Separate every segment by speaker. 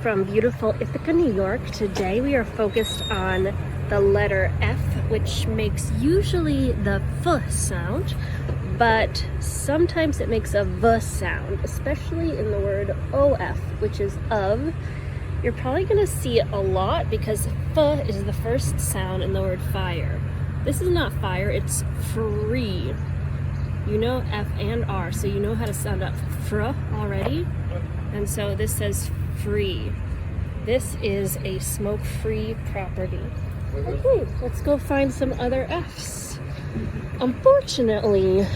Speaker 1: from beautiful Ithaca, New York. Today we are focused on the letter F, which makes usually the F sound, but sometimes it makes a V sound, especially in the word OF, which is of. You're probably going to see it a lot because F is the first sound in the word fire. This is not fire, it's free. You know F and R, so you know how to sound up fr already. And so this says free. This is a smoke-free property. Okay, let's go find some other Fs. Unfortunately,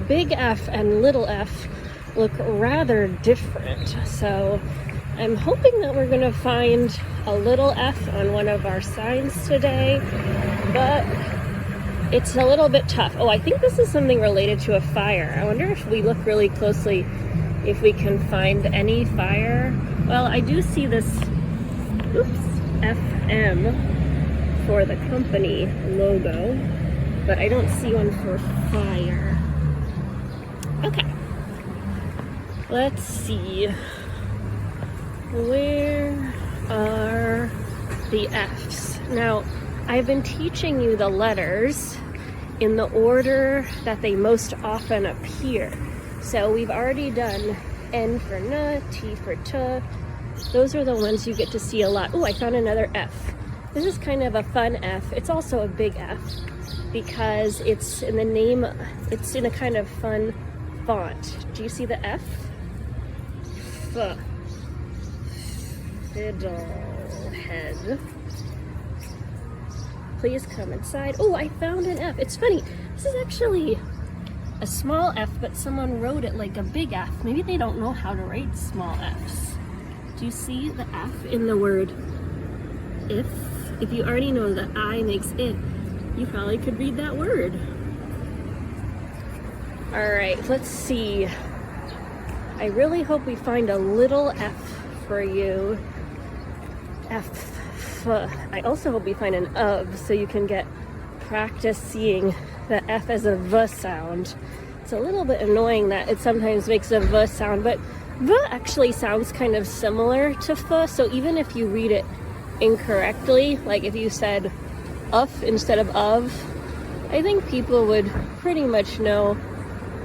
Speaker 1: big F and little f look rather different. So I'm hoping that we're gonna find a little F on one of our signs today, but it's a little bit tough. Oh, I think this is something related to a fire. I wonder if we look really closely if we can find any fire. Well, I do see this, FM for the company logo, but I don't see one for fire. Okay, let's see. Where are the Fs? Now, I've been teaching you the letters in the order that they most often appear. So we've already done N for N, T for T. Those are the ones you get to see a lot. Oh, I found another F. This is kind of a fun F. It's also a big F because it's in the name, it's in a kind of fun font. Do you see the F? F. Fiddlehead. Please come inside. Oh, I found an F. It's funny. This is actually a small F, but someone wrote it like a big F. Maybe they don't know how to write small Fs. Do you see the F in the word if? If you already know that I makes it, you probably could read that word. All right, let's see. I really hope we find a little F for you. F. I also hope we find an of so you can get practice seeing the F as a V sound. It's a little bit annoying that it sometimes makes a V sound, but V actually sounds kind of similar to F, so even if you read it incorrectly, like if you said UF instead of, I think people would pretty much know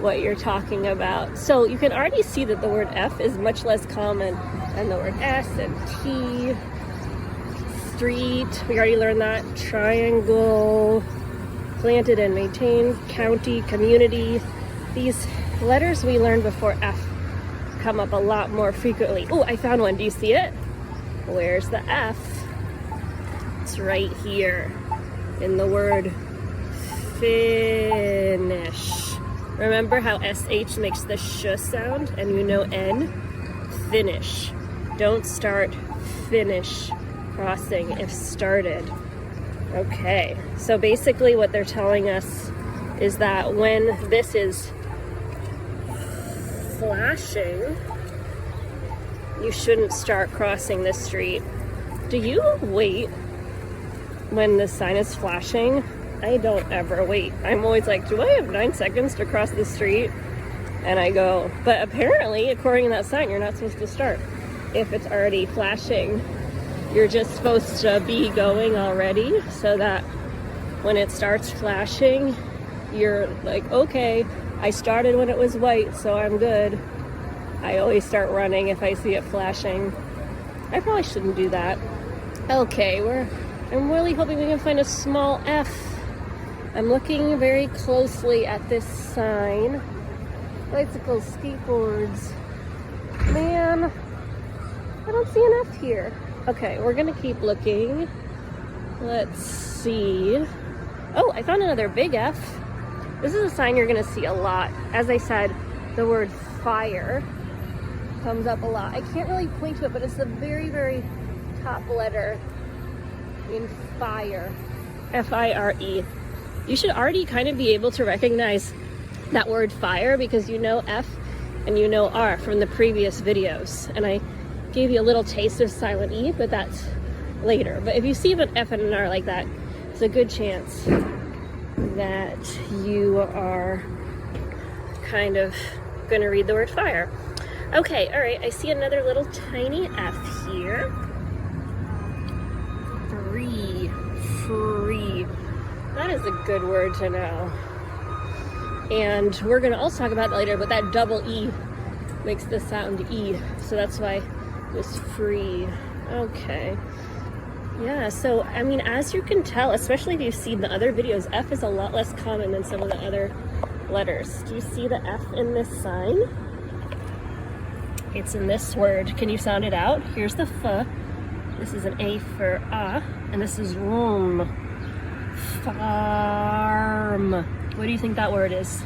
Speaker 1: what you're talking about. So you can already see that the word F is much less common than the word S and T. Street, we already learned that. Triangle, planted and maintained, county, community. These letters we learned before F come up a lot more frequently. Oh, I found one. Do you see it? Where's the F? It's right here in the word finish. Remember how SH makes the sh sound and you know N? Finish. Don't start, finish. Crossing if started. Okay, so basically what they're telling us is that when this is flashing, you shouldn't start crossing the street. Do you wait when the sign is flashing? I don't ever wait. I'm always like, do I have 9 seconds to cross the street? And I go, but apparently, according to that sign, you're not supposed to start if it's already flashing. You're just supposed to be going already so that when it starts flashing, you're like, okay, I started when it was white, so I'm good. I always start running if I see it flashing. I probably shouldn't do that. Okay, I'm really hoping we can find a small F. I'm looking very closely at this sign. Bicycles, skateboards. Man, I don't see an F here. Okay, we're gonna keep looking. Let's see. Oh, I found another big F. This is a sign you're gonna see a lot. As I said, the word fire comes up a lot. I can't really point to it, but it's the very, very top letter in fire. F-I-R-E. You should already kind of be able to recognize that word fire because you know F and you know R from the previous videos. And I gave you a little taste of silent E, but that's later. But if you see an F and an R like that, it's a good chance that you are kind of gonna read the word fire. Okay, all right, I see another little tiny F here. that is a good word to know. And we're going to also talk about that later, but that double E makes the sound E. So that's why it was free. Okay. Yeah, so, I mean, as you can tell, especially if you've seen the other videos, F is a lot less common than some of the other letters. Do you see the F in this sign? It's in this word. Can you sound it out? Here's the F. This is an A for A, and this is room. Farm. What do you think that word is?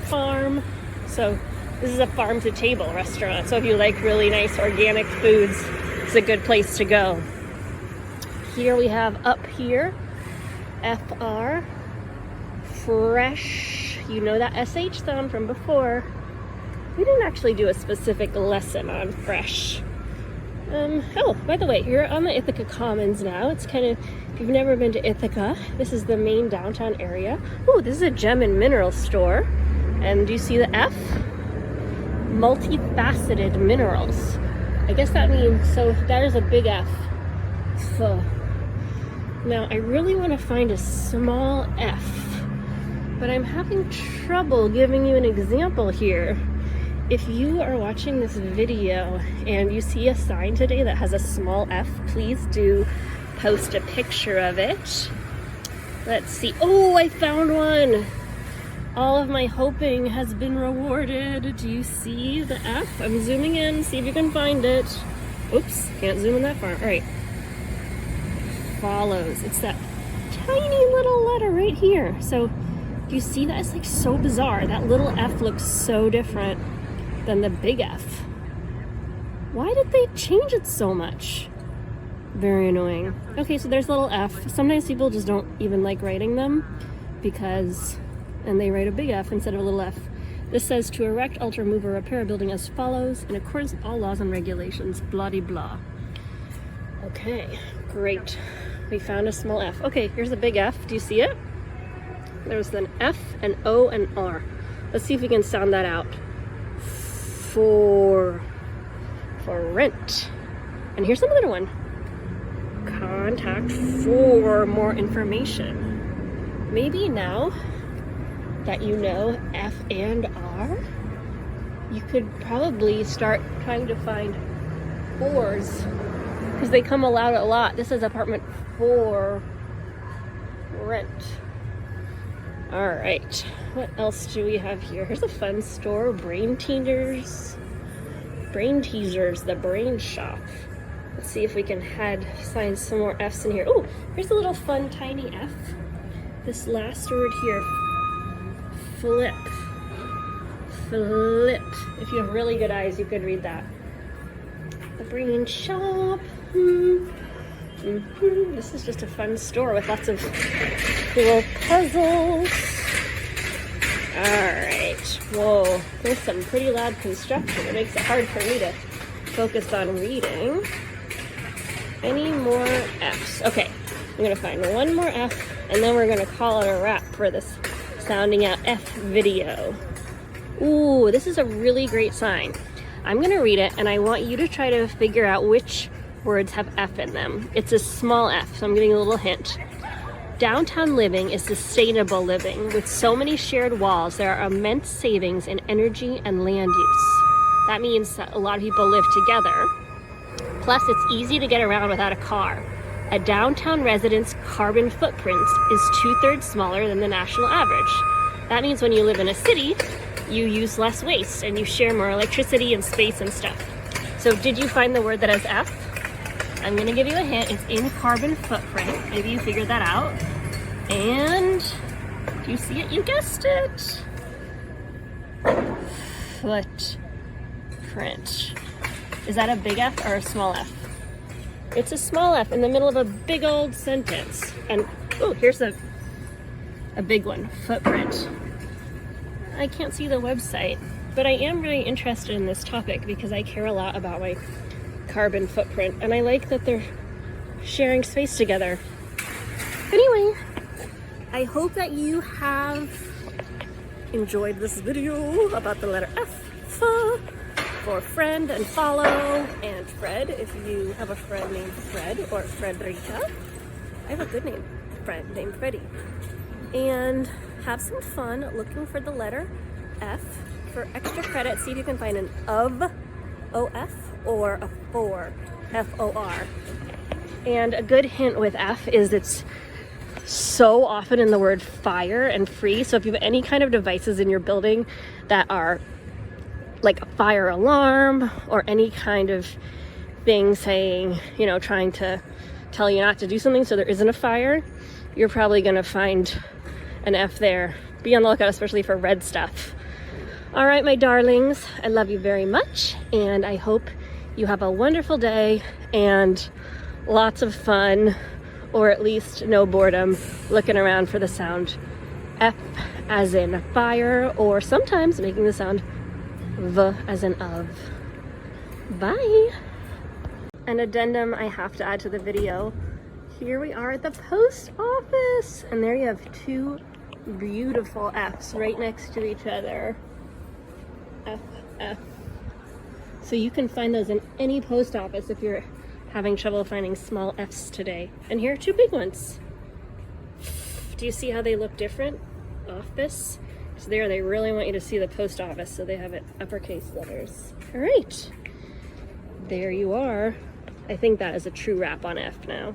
Speaker 1: Farm. So this is a farm to table restaurant. So if you like really nice organic foods, it's a good place to go. Here we have up here, FR, fresh. You know that SH sound from before. We didn't actually do a specific lesson on fresh. Oh, by the way, you're on the Ithaca Commons now. It's kind of, if you've never been to Ithaca, this is the main downtown area. Oh, this is a gem and mineral store. And do you see the F? Multifaceted minerals. I guess that means, so that is a big F. Now, I really want to find a small F, but I'm having trouble giving you an example here. If you are watching this video and you see a sign today that has a small F, please do post a picture of it. Let's see. Oh, I found one. All of my hoping has been rewarded. Do you see the F? I'm zooming in, see if you can find it. Oops, can't zoom in that far. All right. Follows. It's that tiny little letter right here. So do you see that? It's like so bizarre. That little F looks so different than the big F. Why did they change it so much? Very annoying. Okay, so there's a little F. Sometimes people just don't even like writing them because, and they write a big F instead of a little F. This says to erect, alter, move, or repair a building as follows in accordance with all laws and regulations, blah de blah. Okay, great. We found a small F. Okay, here's a big F. Do you see it? There's an F, an O, and R. Let's see if we can sound that out. For rent. And here's another one. Contact for more information. Maybe now that you know F and R, you could probably start trying to find fours because they come out a lot. This is apartment 4 rent. All right, what else do we have here? Here's a fun store, Brain Teasers, the Brain Shop. Let's see if we can find some more F's in here. Oh, here's a little fun tiny F. This last word here, flip. If you have really good eyes, you could read that. The Brain Shop. This is just a fun store with lots of cool puzzles. Alright, whoa, there's some pretty loud construction. It makes it hard for me to focus on reading. Any more F's? Okay, I'm gonna find one more F and then we're gonna call it a wrap for this sounding out F video. Ooh, this is a really great sign. I'm gonna read it and I want you to try to figure out which words have F in them. It's a small F, so I'm giving you a little hint. Downtown living is sustainable living. With so many shared walls, there are immense savings in energy and land use. That means that a lot of people live together. Plus, it's easy to get around without a car. A downtown resident's carbon footprint is 2/3 smaller than the national average. That means when you live in a city, you use less waste and you share more electricity and space and stuff. So did you find the word that has F? I'm gonna give you a hint. It's in carbon footprint. Maybe you figured that out. And do you see it? You guessed it. Footprint. Is that a big F or a small F? It's a small F in the middle of a big old sentence. And oh, here's a big one. Footprint. I can't see the website, but I am really interested in this topic because I care a lot about my carbon footprint and I like that they're sharing space together. Anyway, I hope that you have enjoyed this video about the letter F for friend and follow and Fred if you have a friend named Fred or Frederica. I have a good name. friend named Freddie. And have some fun looking for the letter F. For extra credit, see if you can find an of, O-F, or a for, F-O-R. And a good hint with F is it's so often in the word fire and free. So if you have any kind of devices in your building that are like a fire alarm or any kind of thing saying, you know, trying to tell you not to do something so there isn't a fire, you're probably going to find an F there. Be on the lookout, especially for red stuff. All right, my darlings, I love you very much, and I hope you have a wonderful day and lots of fun, or at least no boredom, looking around for the sound F as in fire, or sometimes making the sound V as in of. Bye. An addendum I have to add to the video. Here we are at the post office, and there you have two beautiful F's right next to each other. F, F. So you can find those in any post office if you're having trouble finding small F's today. And here are two big ones. Do you see how they look different? Office. So there, they really want you to see the post office, so they have it uppercase letters. All right. There you are. I think that is a true wrap on F now.